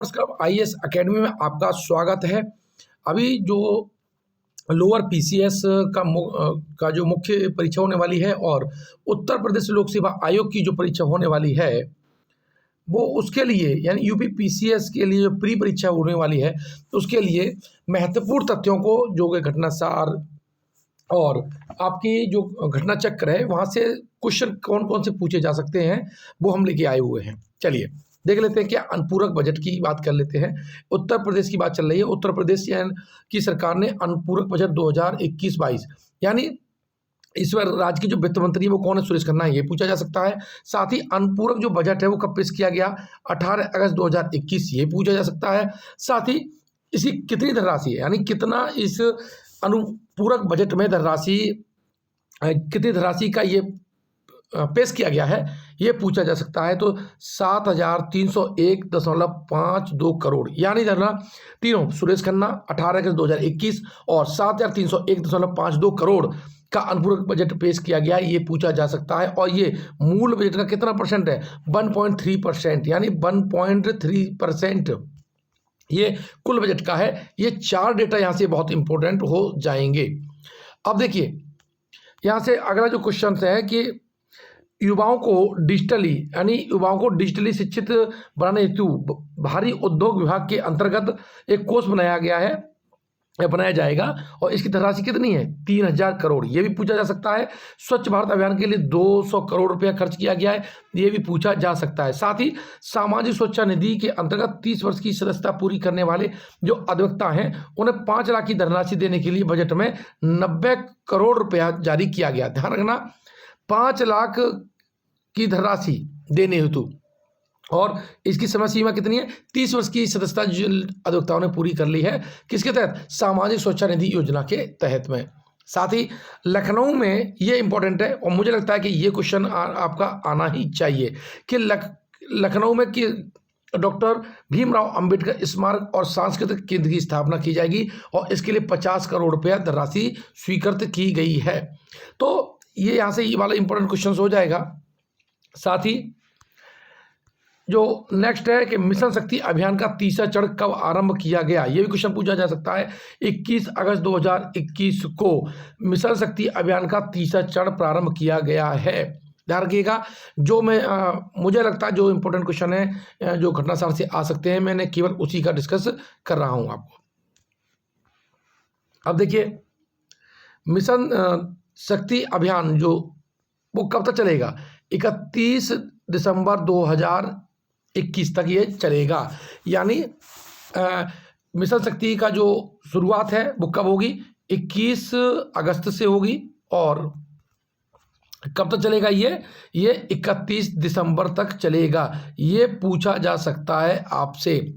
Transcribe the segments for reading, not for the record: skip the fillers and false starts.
नमस्कार, IAS academy में आपका स्वागत है। अभी जो लोअर पीसीएस का जो मुख्य परीक्षा होने वाली है और उत्तर प्रदेश लोक सेवा आयोग की जो परीक्षा होने वाली है, वो उसके लिए यानी यूपी पीसीएस के लिए जो प्री परीक्षा होने वाली है, तो उसके लिए महत्वपूर्ण तथ्यों को जो कि घटनासार और आपकी जो घटना चक्र है वहाँ से क्वेश्चन कौन कौन से पूछे जा सकते हैं, वो हम लेके आए हुए हैं। चलिए देख लेते हैं। क्या अनुपूरक बजट की बात कर लेते हैं। उत्तर प्रदेश की बात चल रही है। उत्तर प्रदेश की सरकार ने अनुपूरक बजट 2021-22 यानी इस बार राज्य की जो वित्त मंत्री है वो कौन है, सुरेश खन्ना, ये पूछा जा सकता है। साथ ही अनुपूरक जो बजट है वो कब पेश किया गया, 18 अगस्त 2021, ये पूछा जा सकता है। साथ ही इसकी कितनी धनराशि है, यानी कितना इस अनुपूरक बजट में धनराशि, कितनी धनराशि का ये पेश किया गया है, ये पूछा जा सकता है। तो 7,301.52 करोड़, यानी धरना तीनों सुरेश खन्ना 18 अगस्त 2021 और 7,301.52 करोड़ का अनुपूरक बजट पेश किया गया है, ये पूछा जा सकता है। और ये मूल बजट का कितना परसेंट है, 1.3%, यानी 1.3% ये कुल बजट का है। ये 4 डेटा यहाँ से बहुत इंपॉर्टेंट हो जाएंगे। अब देखिए यहाँ से अगला जो क्वेश्चन है कि युवाओं को डिजिटली शिक्षित बनाने हेतु भारी उद्योग विभाग के अंतर्गत एक कोष बनाया गया है या बनाया जाएगा, और इसकी धनराशि कितनी है, 3,000 करोड़, ये भी पूछा जा सकता है। स्वच्छ भारत अभियान के लिए 200 करोड़ रुपया खर्च किया गया है, ये भी पूछा जा सकता है। साथ ही सामाजिक सुरक्षा निधि के अंतर्गत 30 वर्ष की सदस्यता पूरी करने वाले जो अधिवक्ता हैं उन्हें 5 लाख की धनराशि देने के लिए बजट में 90 करोड़ रुपया जारी किया गया। ध्यान रखना, 5 लाख की धनराशि देने हेतु, और इसकी समय सीमा कितनी है, 30 वर्ष की सदस्यता जो अधिवक्ताओं ने पूरी कर ली है, किसके तहत, सामाजिक सुरक्षा निधि योजना के तहत में। साथ ही लखनऊ में, ये इंपॉर्टेंट है और मुझे लगता है कि ये क्वेश्चन आपका आना ही चाहिए कि लखनऊ में कि डॉक्टर भीमराव अंबेडकर स्मारक और सांस्कृतिक केंद्र की स्थापना की जाएगी और इसके लिए 50 करोड़ रुपया धनराशि स्वीकृत की गई है। तो ये यहाँ से ये वाला इंपॉर्टेंट क्वेश्चन हो जाएगा। साथ ही जो नेक्स्ट है कि मिशन शक्ति अभियान का तीसरा चरण कब आरंभ किया गया, ये भी क्वेश्चन पूछा जा सकता है। 21 अगस्त 2021 को मिशन शक्ति अभियान का तीसरा चरण प्रारंभ किया गया है। ध्यान रखिएगा, जो मुझे लगता है जो इंपॉर्टेंट क्वेश्चन है जो घटनासार से आ सकते हैं, मैंने केवल उसी का डिस्कस कर रहा हूं आपको। अब देखिए मिशन शक्ति अभियान जो वो कब तक चलेगा, 31 दिसंबर 2021 तक ये चलेगा। यानी मिशन शक्ति का जो शुरुआत है वो कब होगी, 21 अगस्त से होगी, और कब तक चलेगा ये 31 दिसंबर तक चलेगा, ये पूछा जा सकता है आपसे।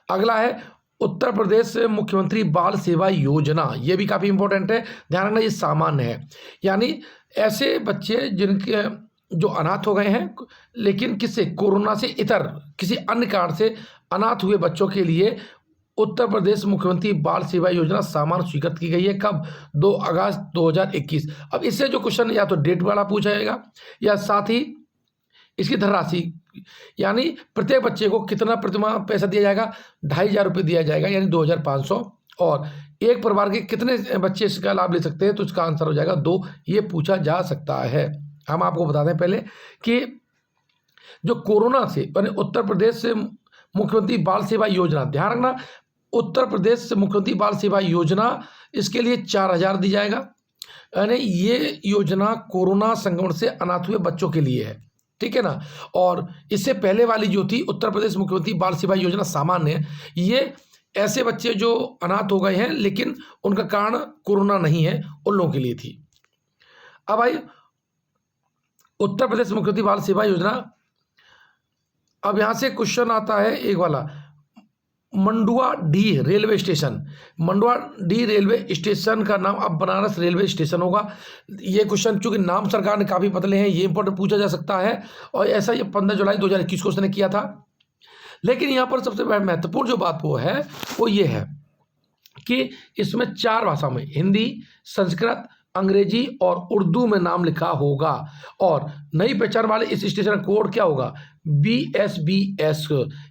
अगला है उत्तर प्रदेश मुख्यमंत्री बाल सेवा योजना, ये भी काफ़ी इंपॉर्टेंट है। ध्यान रखना, ये सामान्य है, यानी ऐसे बच्चे जिनके जो अनाथ हो गए हैं, लेकिन किससे, कोरोना से इतर किसी अन्य कारण से अनाथ हुए बच्चों के लिए उत्तर प्रदेश मुख्यमंत्री बाल सेवा योजना सामान्य स्वीकृत की गई है। कब, 2 अगस्त 2021। अब इससे जो क्वेश्चन या तो डेट वाला पूछा जाएगा या साथ ही इसकी धनराशि, यानी प्रत्येक बच्चे को कितना प्रतिमाह पैसा दिया जाएगा, 2,500 रुपये दिया जाएगा, यानी 2,500, और एक परिवार के कितने बच्चे इसका लाभ ले सकते हैं, तो इसका आंसर हो जाएगा 2। ये पूछा जा सकता है। हम आपको बता दें पहले कि जो कोरोना से यानी उत्तर प्रदेश से मुख्यमंत्री बाल सेवा योजना, ध्यान रखना, उत्तर प्रदेश से मुख्यमंत्री बाल सेवा योजना, इसके लिए 4,000 दी जाएगा, यानी ये योजना कोरोना संक्रमण से अनाथ हुए बच्चों के लिए है, ठीक है ना। और इससे पहले वाली जो थी उत्तर प्रदेश मुख्यमंत्री बाल सेवा योजना सामान्य, ये ऐसे बच्चे जो अनाथ हो गए हैं लेकिन उनका कारण कोरोना नहीं है, उन लोगों के लिए थी। अब भाई उत्तर प्रदेश मुख्यमंत्री बाल सेवा योजना, अब यहां से क्वेश्चन आता है एक वाला, मंडुआ डी रेलवे स्टेशन, मंडुआ डी रेलवे स्टेशन का नाम अब बनारस रेलवे स्टेशन होगा। ये क्वेश्चन चूंकि नाम सरकार ने काफी बदले हैं, ये इंपॉर्टेंट पूछा जा सकता है, और ऐसा ये 15 जुलाई 2021 को उसने किया था। लेकिन यहाँ पर सबसे महत्वपूर्ण जो बात वो है वो ये है कि इसमें 4 भाषा में, हिंदी, संस्कृत, अंग्रेजी और उर्दू में नाम लिखा होगा। और नई पहचान वाले इस स्टेशन का कोड क्या होगा? BSBS।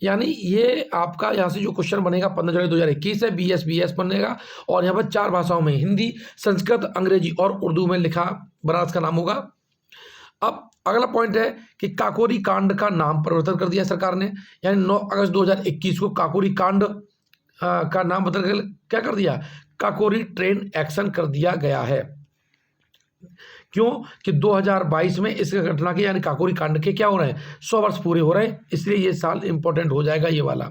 यानी ये आपका यहाँ से जो क्वेश्चन बनेगा 15 जुलाई 2021 है, BSBS बनेगा। और यहाँ पर 4 भाषाओं में, हिंदी, संस्कृत, अंग्रेजी और उर्दू में लिखा बनारस का नाम होगा। अब अगला पॉइंट है कि काकोरी कांड का नाम परिवर्तन कर दिया सरकार ने, यानी 9 अगस्त 2021 को काकोरी कांड का नाम बदल कर क्या कर दिया? काकोरी ट्रेन एक्शन कर दिया गया है। क्यों? कि 2022 में इस घटना के यानी काकोरी कांड के क्या हो रहे हैं? 100 वर्ष पूरे हो रहे हैं, इसलिए ये साल इंपॉर्टेंट हो जाएगा ये वाला।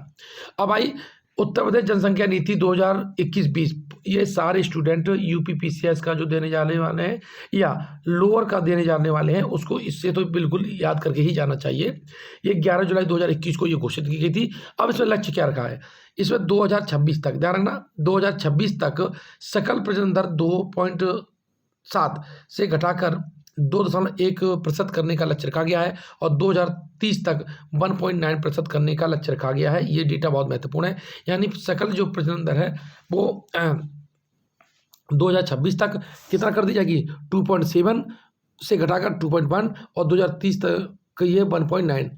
अब आई उत्तर प्रदेश जनसंख्या नीति 2021-20। ये सारे स्टूडेंट UPPCS का जो देने जाने वाले हैं या लोअर का देने जाने वाले हैं, उसको इससे तो बिल्कुल याद करके ही जाना चाहिए। ये 11 जुलाई 2021 को ये घोषित की गई थी। अब इसमें लक्ष्य क्या रखा है? इसमें 2026 तक, ध्यान रखना, 2026 तक सकल प्रजनन दर 2.7 से घटाकर 2.1% करने का लक्ष्य रखा गया है और 2030 तक 1.9% करने का लक्ष्य रखा गया है। ये डेटा बहुत महत्वपूर्ण है। यानी सकल जो प्रजनन दर है वो 2026 तक कितना कर दी जाएगी? 2.7 से घटाकर 2.1 और 2030 तक ये 1.9।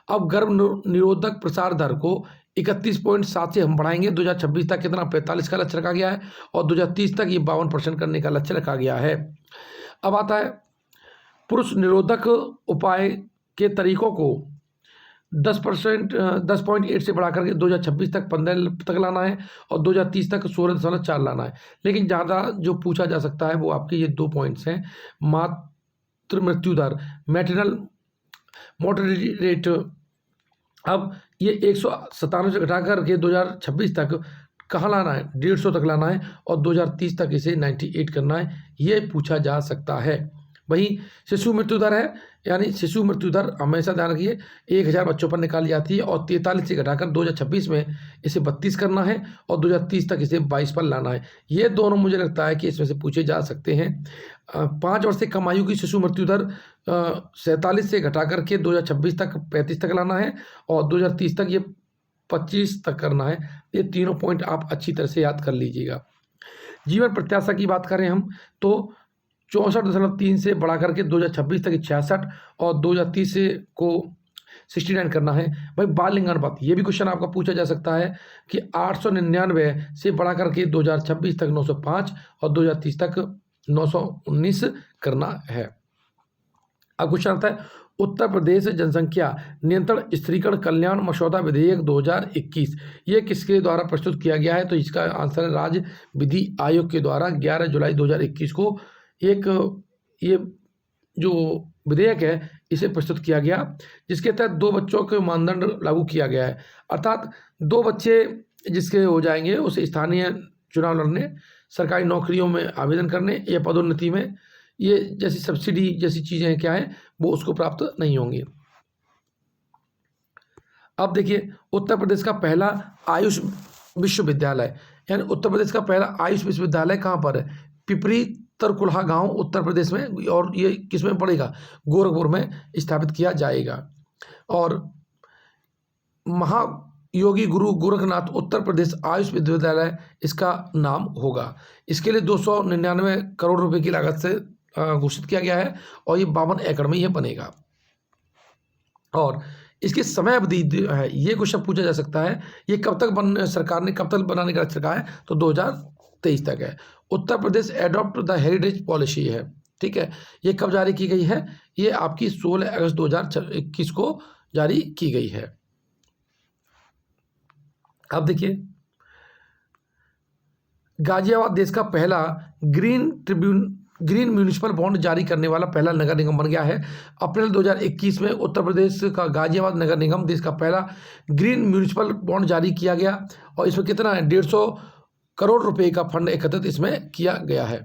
अब गर्भ निरोधक प्रसार दर को 31.7 से हम बढ़ाएंगे। 2026 तक कितना? 45 का लक्ष्य रखा गया है और 2030 तक ये 52% करने का लक्ष्य रखा गया है। अब आता है पुरुष निरोधक उपाय के तरीकों को 10.8 से बढ़ाकर के 2026 तक 15 तक लाना है और 2030 तक 16.4 लाना है। लेकिन ज़्यादा जो पूछा जा सकता है वो आपके ये 2 पॉइंट्स हैं। मातृ मृत्यु दर, मैटरनल मोर्टेलिटी रेट, अब ये 197 से घटा करके 2026 तक कहाँ लाना है? 150 तक लाना है और 2030 तक इसे 98 करना है, ये पूछा जा सकता है। वही शिशु मृत्यु दर है, यानी शिशु मृत्यु दर हमेशा ध्यान रखिए 1000 बच्चों पर निकाली जाती है और 43 से घटाकर 2026 में इसे 32 करना है और 2030 तक इसे 22 पर लाना है। ये दोनों मुझे लगता है कि इसमें से पूछे जा सकते हैं। 5 वर्ष से कम आयु की शिशु मृत्यु दर 47 से घटा करके 2026 तक 35 तक लाना है और 2030 तक ये 25 तक करना है। ये तीनों पॉइंट आप अच्छी तरह से याद कर लीजिएगा। जीवन प्रत्याशा की बात करें हम तो 64.3 से बढ़ा करके 2026 तक 66 और 2030 से को 69 करना है। भाई बाल लिंगानुपात, ये भी क्वेश्चन आपका पूछा जा सकता है कि 899 से बढ़ा करके 2026 तक 905 और 2030 तक 919 करना है। अब क्वेश्चन आता है उत्तर प्रदेश जनसंख्या नियंत्रण स्त्रीगण कल्याण मसौदा विधेयक 2021, ये किसके द्वारा प्रस्तुत किया गया है? तो इसका आंसर है राज्य विधि आयोग के द्वारा 11 जुलाई 2021 को एक ये जो विधेयक है इसे प्रस्तुत किया गया, जिसके तहत 2 बच्चों के मानदंड लागू किया गया है। अर्थात 2 बच्चे जिसके हो जाएंगे उसे स्थानीय चुनाव लड़ने, सरकारी नौकरियों में आवेदन करने या पदोन्नति में ये जैसी सब्सिडी जैसी चीज़ें क्या है वो उसको प्राप्त नहीं होंगी। अब देखिए उत्तर प्रदेश का पहला आयुष विश्वविद्यालय, यानी उत्तर प्रदेश का पहला आयुष विश्वविद्यालय कहाँ पर है? पिपरी तरकुलहा गांव उत्तर प्रदेश में, और ये किस में पड़ेगा? गोरखपुर में स्थापित किया जाएगा। और महायोगी गुरु गोरखनाथ उत्तर प्रदेश आयुष विश्वविद्यालय इसका नाम होगा। इसके लिए 299 करोड़ रुपए की लागत से घोषित किया गया है और ये 52 एकड़ में यह बनेगा। और इसकी समय अवधि है, ये क्वेश्चन पूछा जा सकता है, ये कब तक सरकार ने कब तक बनाने का लक्ष्य रखा है? तो 2023 तक है। Uttar Pradesh adopt the heritage policy है, ठीक है। ये कब जारी की गई है? ये आपकी 16 अगस्त 2021 को जारी की गई है। अब देखिए गाजियाबाद देश का पहला ग्रीन म्यूनिसिपल बॉन्ड जारी करने वाला पहला नगर निगम बन गया है। अप्रैल 2021 में उत्तर प्रदेश का गाजियाबाद नगर निगम देश का पहला ग्रीन म्यूनिसिपल बॉन्ड जारी किया गया और इसमें कितना है? 150 करोड़ रुपए का फंड एकत्रित इसमें किया गया है।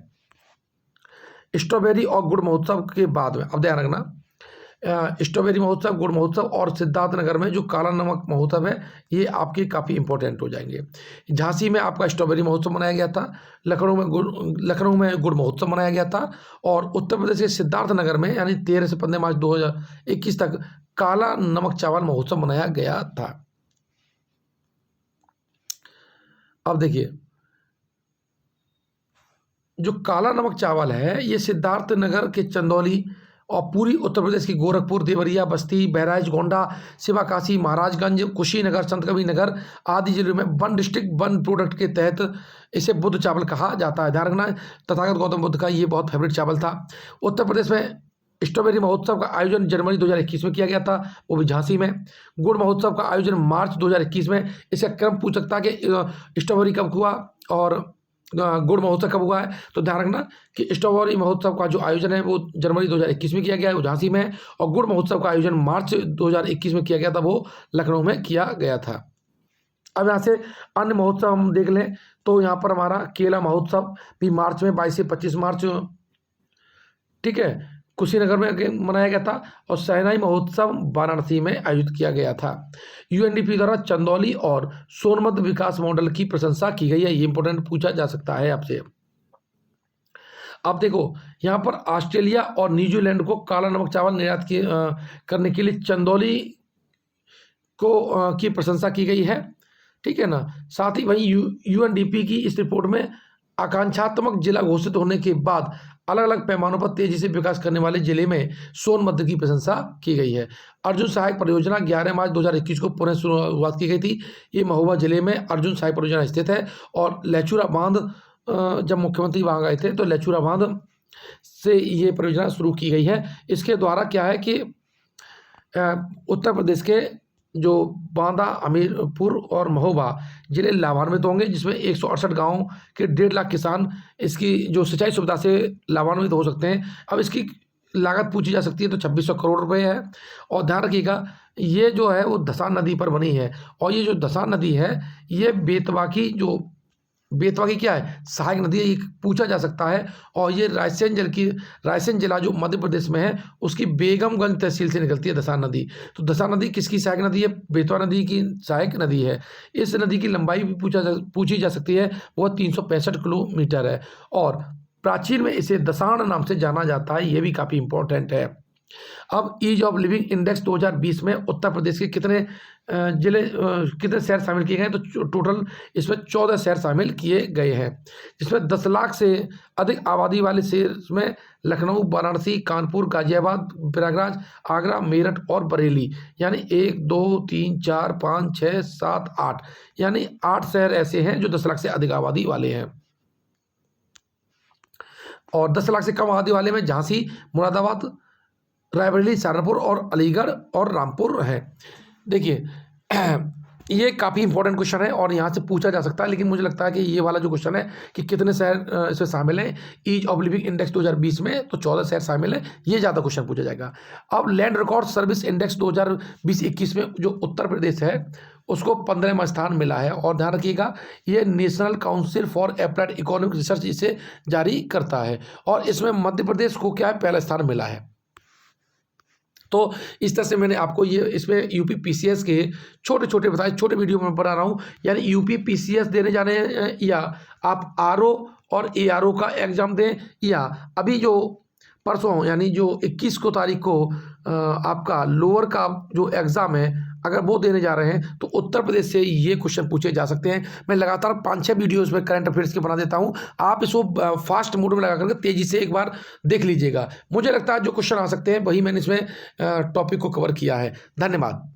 स्ट्रॉबेरी और गुड़ महोत्सव के बाद में, अब ध्यान रखना, स्ट्रॉबेरी महोत्सव, गुड़ महोत्सव और सिद्धार्थनगर में जो काला नमक महोत्सव है ये आपके काफ़ी इंपॉर्टेंट हो जाएंगे। झांसी में आपका स्ट्रॉबेरी महोत्सव मनाया गया था, लखनऊ में गुड़ महोत्सव मनाया गया था और उत्तर प्रदेश के सिद्धार्थनगर में यानी 13 से 15 मार्च 2021 तक काला नमक चावल महोत्सव मनाया गया था। अब देखिए जो काला नमक चावल है ये सिद्धार्थ नगर के चंदौली और पूरी उत्तर प्रदेश की गोरखपुर, देवरिया, बस्ती, बहराइच, गोंडा, शिवाकाशी, महाराजगंज, कुशीनगर, संतकबीरनगर आदि जिलों में वन डिस्ट्रिक्ट वन प्रोडक्ट के तहत इसे बुद्ध चावल कहा जाता है। ध्यान रखना, तथागत गौतम बुद्ध का ये बहुत फेवरेट चावल था। उत्तर प्रदेश में स्ट्रॉबेरी महोत्सव का आयोजन जनवरी 2021 में किया गया था, वो भी झांसी में। गुड़ महोत्सव का आयोजन मार्च 2021 में। इसका क्रम पूछ सकता है कि स्ट्रॉबेरी कब हुआ और गुड़ महोत्सव कब हुआ है, तो ध्यान रखना कि स्ट्रॉबेरी महोत्सव का जो आयोजन है वो जनवरी 2021 में किया गया है, वो झांसी में, और गुड़ महोत्सव का आयोजन मार्च 2021 में किया गया था, वो लखनऊ में किया गया था। अब यहाँ से अन्य महोत्सव हम देख लें तो यहाँ पर हमारा केला महोत्सव भी मार्च में 22 से 25 मार्च, ठीक है, कुशीनगर में मनाया गया था। और शहनाई महोत्सव वाराणसी में आयोजित किया गया था। यूएनडीपी द्वारा चंदौली और सोनभद्र विकास मॉडल की प्रशंसा की गई है। ये इंपॉर्टेंट पूछा जा सकता है आपसे। अब देखो यहाँ पर ऑस्ट्रेलिया और न्यूजीलैंड को काला नमक चावल निर्यात करने के लिए चंदौली को की प्रशंसा की गई है, ठीक है ना। साथ ही वहीं यूएनडीपी की इस रिपोर्ट में आकांक्षात्मक जिला घोषित होने के बाद अलग अलग पैमानों पर तेजी से विकास करने वाले जिले में सोनभद्र की प्रशंसा की गई है। अर्जुन सहायक परियोजना 11 मार्च 2021 को पुनः शुरुआत की गई थी। ये महोबा जिले में अर्जुन सहायक परियोजना स्थित है। और लेचूरा बांध, जब मुख्यमंत्री वहाँ गए थे तो लेचूरा बांध से ये परियोजना शुरू की गई है। इसके द्वारा क्या है कि उत्तर प्रदेश के जो बांदा, हमीरपुर और महोबा जिले लाभान्वित होंगे, जिसमें 168 गाँव के 1.5 लाख किसान इसकी जो सिंचाई सुविधा से लाभान्वित हो सकते हैं। अब इसकी लागत पूछी जा सकती है तो 2600 करोड़ रुपए है। और ध्यान रखिएगा ये जो है वो धसान नदी पर बनी है, और ये जो धसान नदी है ये बेतवा की क्या है, सहायक नदी है, ये पूछा जा सकता है। और ये रायसेन जिला जो मध्य प्रदेश में है उसकी बेगमगंज तहसील से निकलती है धसान नदी। तो धसान नदी किसकी सहायक नदी है, बेतवा नदी की सहायक नदी है। इस नदी की लंबाई भी पूछी जा सकती है, वह 365 किलोमीटर है। और प्राचीन में इसे दसाण नाम से जाना जाता है, ये भी काफ़ी इंपॉर्टेंट है। अब ईज ऑफ लिविंग इंडेक्स 2020 में उत्तर प्रदेश के कितने कितने शहर शामिल किए गए हैं, तो टोटल इसमें 14 शहर शामिल किए गए हैं, जिसमें 10 लाख से अधिक आबादी वाले शहर में लखनऊ, वाराणसी, कानपुर, गाजियाबाद, प्रयागराज, आगरा, मेरठ और बरेली, यानी 1 2 3 4 5 6 7 8, यानी 8 शहर ऐसे हैं जो 10 लाख से अधिक आबादी वाले हैं। और 10 लाख से कम आबादी वाले में झांसी, मुरादाबाद, रायबरेली, सहारनपुर और अलीगढ़ और रामपुर है। देखिए ये काफ़ी इंपॉर्टेंट क्वेश्चन है और यहाँ से पूछा जा सकता है, लेकिन मुझे लगता है कि ये वाला जो क्वेश्चन है कि कितने शहर इसमें शामिल हैं ईज ऑफ लिविंग इंडेक्स 2020 में, तो 14 शहर शामिल हैं, ये ज़्यादा क्वेश्चन पूछा जाएगा। अब लैंड रिकॉर्ड सर्विस इंडेक्स 2020-21 में जो उत्तर प्रदेश है उसको 15वां स्थान मिला है। और ध्यान रखिएगा ये national council for applied economic research इसे जारी करता है, और इसमें मध्य प्रदेश को क्या है, पहला स्थान मिला है। तो इस तरह से मैंने आपको ये इसमें यूपी पीसीएस के छोटे छोटे बताए, छोटे वीडियो में बना रहा हूँ। यानी यूपी पीसीएस देने जाने हैं, या आप आरओ और एआरओ का एग्ज़ाम दें, या अभी जो परसों यानी जो 21 को तारीख को आपका लोअर का जो एग्ज़ाम है अगर वो देने जा रहे हैं तो उत्तर प्रदेश से ये क्वेश्चन पूछे जा सकते हैं। मैं लगातार 5-6 वीडियोज़ में करंट अफेयर्स के बना देता हूँ, आप इसको फास्ट मोड में लगा करके तेज़ी से एक बार देख लीजिएगा। मुझे लगता है जो क्वेश्चन आ सकते हैं वही मैंने इसमें टॉपिक को कवर किया है। धन्यवाद।